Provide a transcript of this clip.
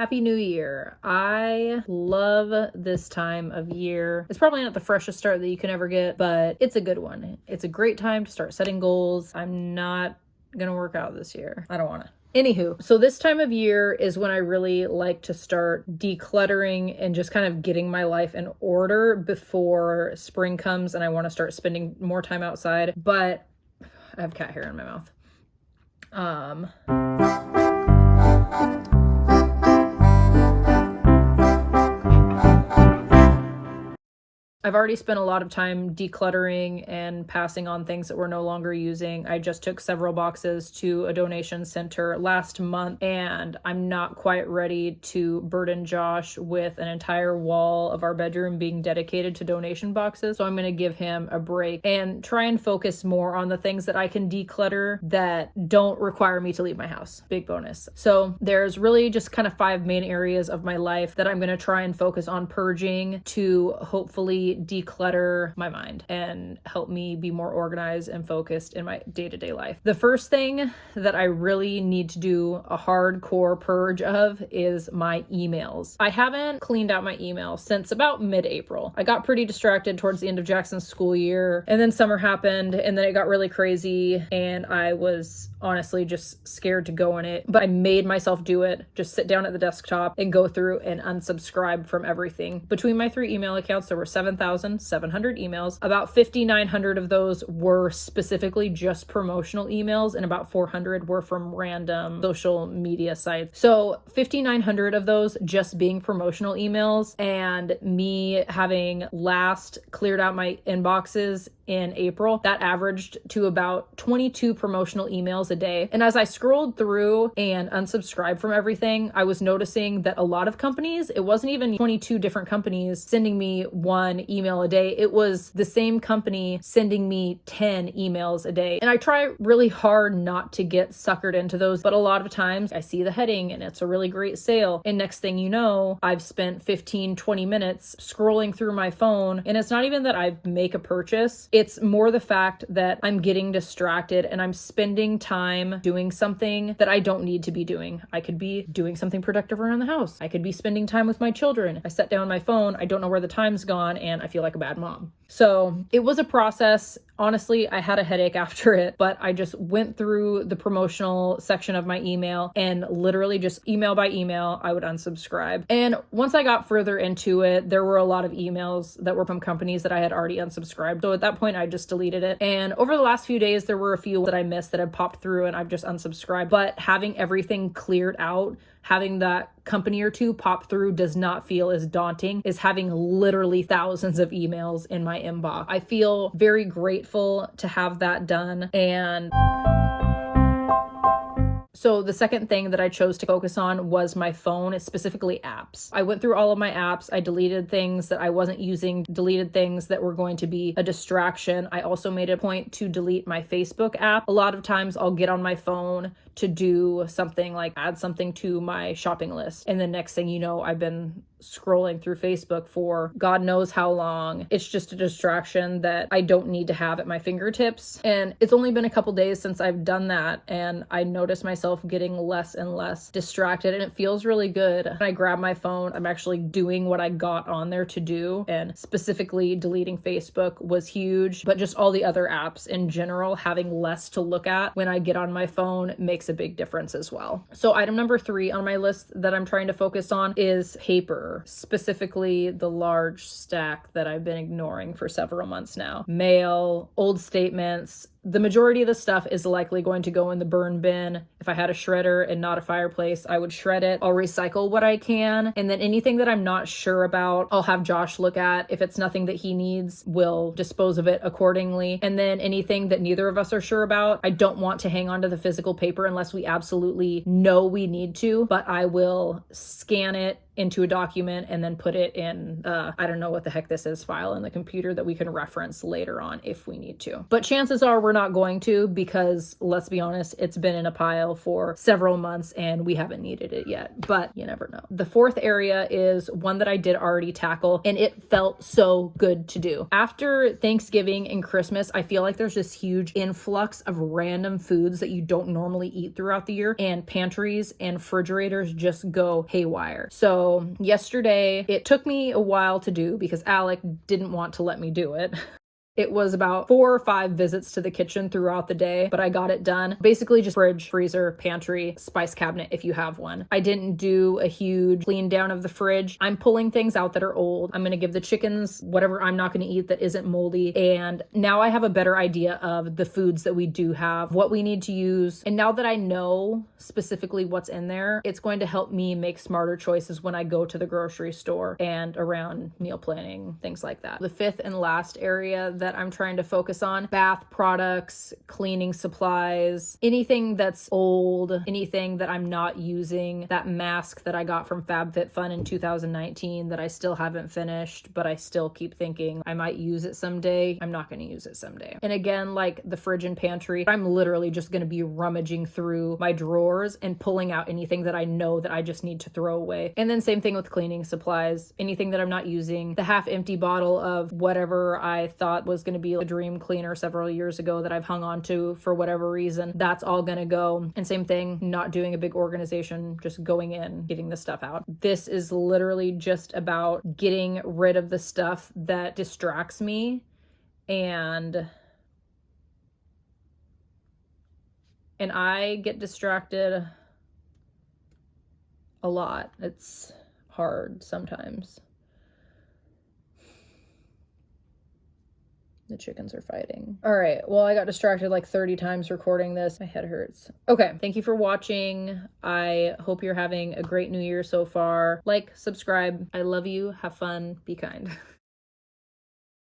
Happy New Year. I love this time of year. It's probably not the freshest start that you can ever get, but it's a good one. It's a great time to start setting goals. I'm not gonna work out this year. I don't wanna. Anywho, so this time of year is when I really like to start decluttering and just kind of getting my life in order before spring comes and I want to start spending more time outside. But I have cat hair in my mouth. I've already spent a lot of time decluttering and passing on things that we're no longer using. I just took several boxes to a donation center last month, and I'm not quite ready to burden Josh with an entire wall of our bedroom being dedicated to donation boxes. So I'm going to give him a break and try and focus more on the things that I can declutter that don't require me to leave my house. Big bonus. So there's really just kind of 5 main areas of my life that I'm going to try and focus on purging to hopefully declutter my mind and help me be more organized and focused in my day-to-day life. The first thing that I really need to do a hardcore purge of is my emails. I haven't cleaned out my emails since about mid-April. I got pretty distracted towards the end of Jackson's school year, and then summer happened, and then it got really crazy, and I was honestly just scared to go in it, but I made myself do it. Just sit down at the desktop and go through and unsubscribe from everything. Between my 3 email accounts, there were 7,700 emails. About 5,900 of those were specifically just promotional emails, and about 400 were from random social media sites. So 5,900 of those just being promotional emails, and me having last cleared out my inboxes in April, that averaged to about 22 promotional emails a day. And as I scrolled through and unsubscribed from everything, I was noticing that a lot of companies, it wasn't even 22 different companies sending me 1 email a day. It was the same company sending me 10 emails a day. And I try really hard not to get suckered into those, but a lot of times I see the heading and it's a really great sale. And next thing you know, I've spent 15, 20 minutes scrolling through my phone. And it's not even that I make a purchase. It's more the fact that I'm getting distracted and I'm spending time doing something that I don't need to be doing. I could be doing something productive around the house. I could be spending time with my children. I set down my phone, I don't know where the time's gone, and I feel like a bad mom. So it was a process. Honestly, I had a headache after it, but I just went through the promotional section of my email and literally just email by email, I would unsubscribe. And once I got further into it, there were a lot of emails that were from companies that I had already unsubscribed. So at that point, I just deleted it. And over the last few days, there were a few that I missed that had popped through and I've just unsubscribed. But having everything cleared out, having that company or 2 pop through does not feel as daunting as having literally thousands of emails in my inbox. I feel very grateful to have that done. And so the second thing that I chose to focus on was my phone, specifically apps. I went through all of my apps. I deleted things that I wasn't using, deleted things that were going to be a distraction. I also made a point to delete my Facebook app. A lot of times I'll get on my phone to do something like add something to my shopping list. And the next thing you know, I've been scrolling through Facebook for God knows how long. It's just a distraction that I don't need to have at my fingertips. And it's only been a couple days since I've done that, and I notice myself getting less and less distracted, and it feels really good. When I grab my phone, I'm actually doing what I got on there to do, and specifically deleting Facebook was huge, but just all the other apps in general, having less to look at when I get on my phone makes a big difference as well. So item number 3 on my list that I'm trying to focus on is paper. Specifically the large stack that I've been ignoring for several months now. Mail, old statements. The majority of the stuff is likely going to go in the burn bin. If I had a shredder and not a fireplace, I would shred it. I'll recycle what I can. And then anything that I'm not sure about, I'll have Josh look at. If it's nothing that he needs, we'll dispose of it accordingly. And then anything that neither of us are sure about, I don't want to hang on to the physical paper unless we absolutely know we need to, but I will scan it into a document and then put it in, I don't know what the heck this is, file in the computer that we can reference later on if we need to. But chances are we're not going to, because let's be honest, it's been in a pile for several months and we haven't needed it yet, but you never know. The fourth area is one that I did already tackle, and it felt so good to do. After Thanksgiving and Christmas, I feel like there's this huge influx of random foods that you don't normally eat throughout the year, and pantries and refrigerators just go haywire. So yesterday, it took me a while to do because Alec didn't want to let me do it. It was about 4 or 5 visits to the kitchen throughout the day, but I got it done. Basically just fridge, freezer, pantry, spice cabinet if you have one. I didn't do a huge clean down of the fridge. I'm pulling things out that are old. I'm gonna give the chickens whatever I'm not gonna eat that isn't moldy. And now I have a better idea of the foods that we do have, what we need to use. And now that I know specifically what's in there, it's going to help me make smarter choices when I go to the grocery store and around meal planning, things like that. The fifth and last area that I'm trying to focus on: bath products, cleaning supplies, anything that's old, anything that I'm not using. That mask that I got from FabFitFun in 2019 that I still haven't finished, but I still keep thinking I might use it someday. I'm not going to use it someday. And again, like the fridge and pantry, I'm literally just going to be rummaging through my drawers and pulling out anything that I know that I just need to throw away. And then same thing with cleaning supplies, anything that I'm not using. The half empty bottle of whatever I thought was going to be a dream cleaner several years ago that I've hung on to for whatever reason, that's all going to go. And same thing, not doing a big organization, just going in, getting the stuff out. This is literally just about getting rid of the stuff that distracts me, and I get distracted a lot. It's hard sometimes. The chickens are fighting. All right, well, I got distracted like 30 times recording this. My head hurts. Okay, thank you for watching. I hope you're having a great new year so far. Like, subscribe. I love you. Have fun. Be kind.